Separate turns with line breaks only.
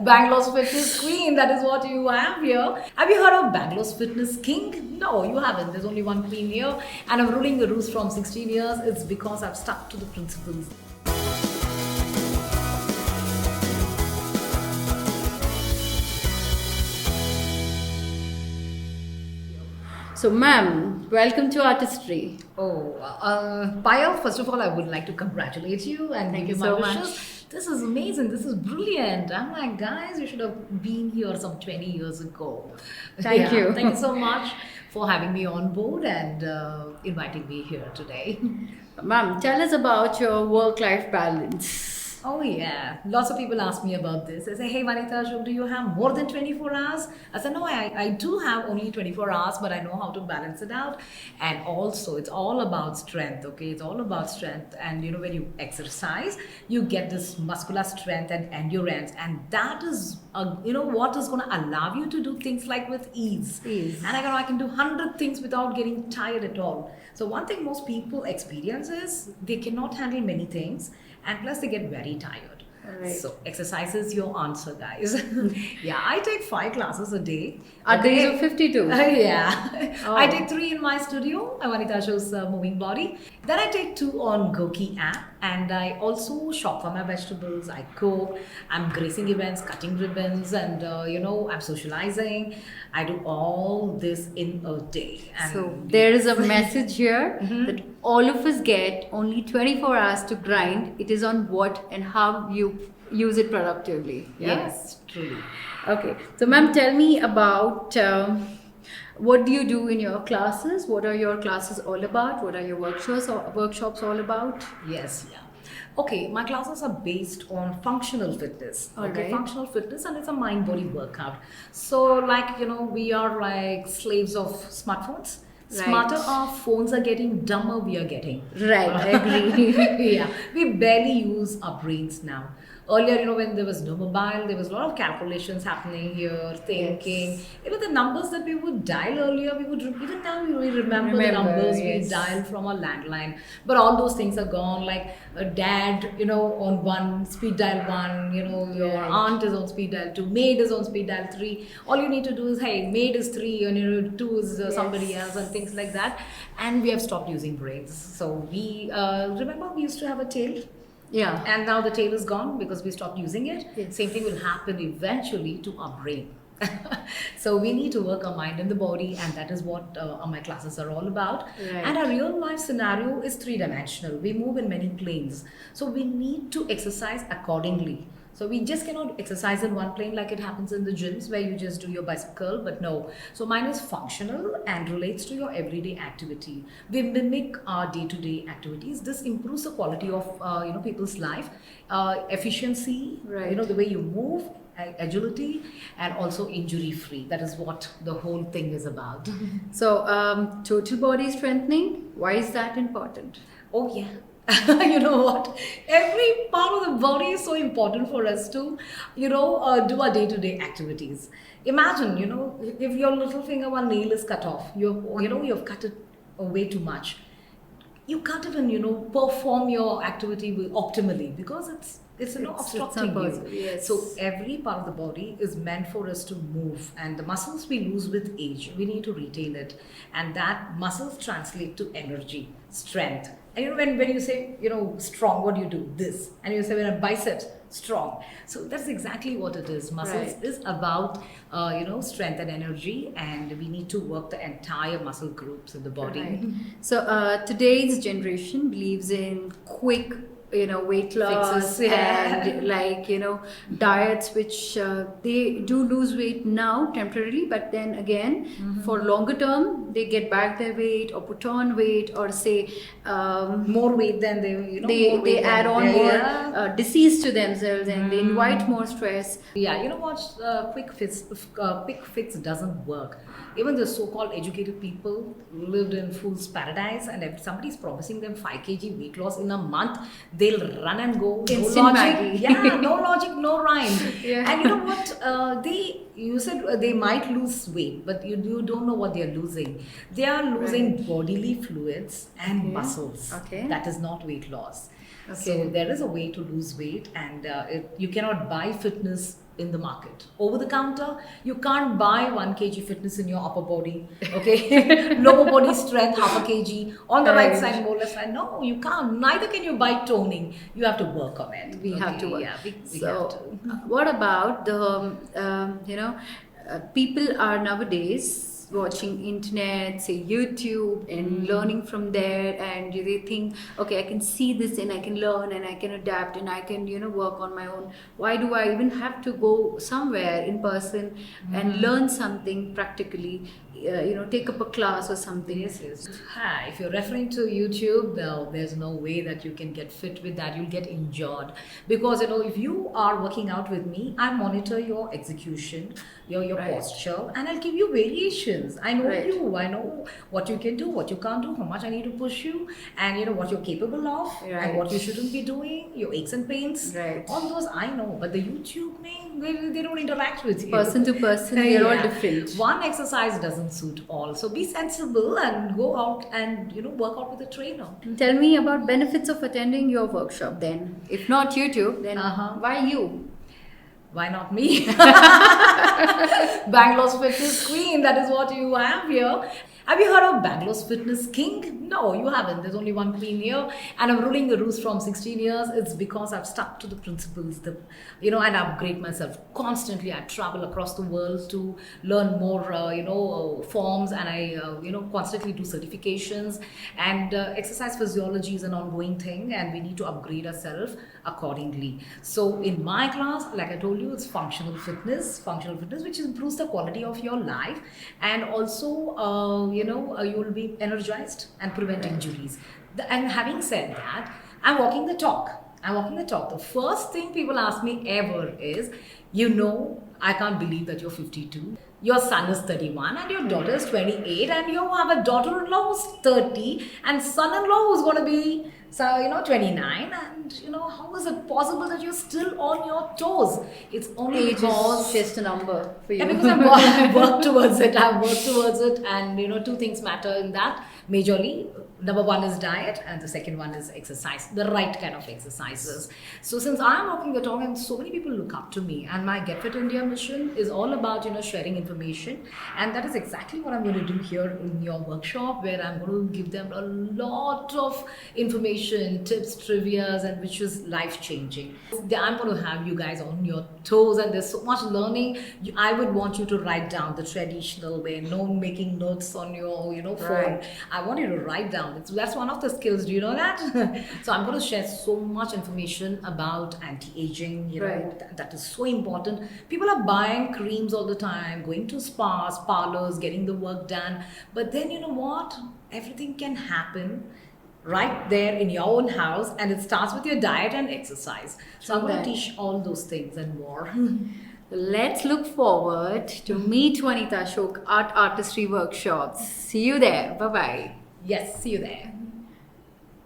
Bangalore's fitness queen, that is what you have here. Have you heard of Bangalore's fitness king? No, you haven't. There's only one queen here, and I'm ruling the roost from 16 years. It's because I've stuck to the principles.
So, ma'am, welcome to Artistry.
Oh, Payal, first of all, I would like to congratulate you and
Thank
give
you
you
so
my
much.
wishes. This is amazing. This is brilliant. I'm like, guys, you should have been here some 20 years ago.
Thank you.
Thank you so much for having me on board and inviting me here today.
Ma'am, tell us about your work-life balance.
Oh yeah, lots of people ask me about this. They say, hey Wanitha, Ashok, do you have more than 24 hours? I said, no, I do have only 24 hours, but I know how to balance it out. And also, it's all about strength, okay? It's all about strength. And you know, when you exercise, you get this muscular strength and endurance. And that is, you know, what is going to allow you to do things like with ease.
Ease.
And I can do 100 things without getting tired at all. So one thing most people experience is they cannot handle many things, and plus they get very tired.
Alright.
So exercise is your answer, guys. Yeah, I take 5 classes a day.
Are days of 52?
Yeah.
Oh.
I take 3 in my studio, Wanitha shows moving body. Then I take 2 on Goki app, and I also shop for my vegetables. I cook, I'm gracing events, cutting ribbons, and you know, I'm socializing. I do all this in a day. And
So, there is a message here that all of us get only 24 hours to grind. It is on what and how you use it productively. Yeah?
yes, truly.
Okay. So, ma'am, tell me about what do you do in your classes? What are your classes all about? What are your workshops all about?
Yes, yeah. Okay, my classes are based on functional fitness. Okay,
Alright.
functional fitness, and it's a mind body workout. So, like, you know, we are like slaves of smartphones.
Right.
Smarter our phones are getting, dumber we are getting.
Right, I agree.
Yeah, we barely use our brains now. Earlier, you know, when there was no mobile, there was a lot of calculations happening here, thinking.
Yes.
Even the numbers that we would dial earlier, we would even now we remember the
Remember,
numbers we
yes.
dialed from a landline. But all those things are gone. Like a dad, you know, on one speed dial 1, you know, your
Right.
aunt is on speed dial 2, maid is on speed dial 3. All you need to do is, hey, maid is 3, and you know, 2 is somebody
Yes.
else, and things like that. And we have stopped using brains. So we remember we used to have a tail.
Yeah.
And now the tail is gone because we stopped using it.
Yes.
Same thing will happen eventually to our brain. So we need to work our mind and the body, and that is what my classes are all about.
Right.
And our real life scenario is 3-dimensional. We move in many planes. So we need to exercise accordingly. So we just cannot exercise in one plane like it happens in the gyms where you just do your bicep curl, but no. So mine is functional and relates to your everyday activity. We mimic our day-to-day activities. This improves the quality of you know, people's life, efficiency,
Right.
you know, the way you move, agility, and also injury-free. That is what the whole thing is about.
So, total body strengthening, why is that important?
Oh yeah. You know what? Every part of the body is so important for us to, you know, do our day-to-day activities. Imagine, you know, if your little finger, one nail is cut off, you've cut it way too much. You can't even, you know, perform your activity optimally because it's you know,
It's
obstructing
not
you.
possible, yes.
So every part of the body is meant for us to move, and the muscles we lose with age, we need to retain it, and that muscles translate to energy, strength. And you know, when you say, you know, strong, what do you do? This. And you say, when a biceps, strong. So that's exactly what it is. Muscles
Right.
is about, you know, strength and energy, and we need to work the entire muscle groups in the body.
Right. So, today's generation believes in quick, you know, weight loss
Fixes, yeah.
and like, you know, diets which they do lose weight now temporarily, but then again for longer term they get back their weight or put on weight or say
More weight than they, you know, more
they
weight
add
than
on
they-
more
yeah.
disease to themselves and they invite more stress.
Yeah, you know what? Quick fix doesn't work. Even the so-called educated people lived in fool's paradise, and if somebody's promising them 5 kg weight loss in a month, they'll run and go.
Instant
no logic.
Maggi.
Yeah, no logic, no rhyme.
Yeah.
And you know what? You said they might lose weight, but you don't know what they're losing. They are losing bodily fluids and
Okay.
muscles.
Okay.
That is not weight loss.
Okay.
So there is a way to lose weight, and you cannot buy fitness in the market. Over the counter, you can't buy 1 kg fitness in your upper body, okay? Lower body strength, half a kg. On the right
Right.
side, more left side. No, you can't. Neither can you buy toning. You have to work on it.
We have to work.
Yeah, we
So,
have to.
what about the people are nowadays watching internet, say YouTube, and learning from there, and they think, okay, I can see this and I can learn and I can adapt and I can work on my own. Why do I even have to go somewhere in person and learn something practically? Take up a class or something.
Yes, yes. Hi, if you're referring to YouTube, well, there's no way that you can get fit with that. You'll get injured because if you are working out with me, I monitor your execution, your
Right.
posture, and I'll give you variations. I know
Right.
you. I know what you can do, what you can't do, how much I need to push you, and what you're capable of,
Right.
and what you shouldn't be doing. Your aches and pains.
Right.
All those I know, but the YouTube man, they don't interact with you.
Person to person, they're all
Yeah.
different.
One exercise doesn't suit all. So be sensible and go out and work out with a trainer.
Tell me about benefits of attending your workshop then. If not YouTube, then why you?
Why not me? Bangalore's fitness queen, that is what you have here. Have you heard of Bangalore's fitness king? No, you haven't. There's only one queen here, and I'm ruling the roost from 16 years. It's because I've stuck to the principles, and upgrade myself constantly. I travel across the world to learn more, forms, and I, constantly do certifications. And exercise physiology is an ongoing thing, and we need to upgrade ourselves accordingly. So in my class, like I told you, it's functional fitness, which improves the quality of your life, and also, you will be energized and prevent injuries. And having said that, I'm walking the talk. The first thing people ask me ever is, I can't believe that you're 52. Your son is 31 and your daughter is 28, and you have a daughter-in-law who's 30 and son-in-law who's going to be 29, and how is it possible that you're still on your toes? It's only
Age
because
is just a number for you.
yeah, because I've worked towards it. And two things matter in that majorly. Number one is diet, and the second one is exercise, the right kind of exercises. So since I'm walking the talk, and so many people look up to me, and my Get Fit India mission is all about sharing information, and that is exactly what I'm going to do here in your workshop, where I'm going to give them a lot of information, tips, trivias, and which is life changing. I'm going to have you guys on your toes, and there's so much learning. I would want you to write down the traditional way, no making notes on your phone.
Right.
I want you to write down. That's one of the skills. Do you know that? So I'm going to share so much information about anti-aging.
Right.
That is so important. People are buying creams all the time, going to spas, parlors, getting the work done. But then you know what? Everything can happen right there in your own house, and it starts with your diet and exercise. So I'm going to teach all those things and more.
Let's look forward to meet Wanitha Ashok Art Artistry Workshops. See you there. Bye-bye.
Yes, see you there.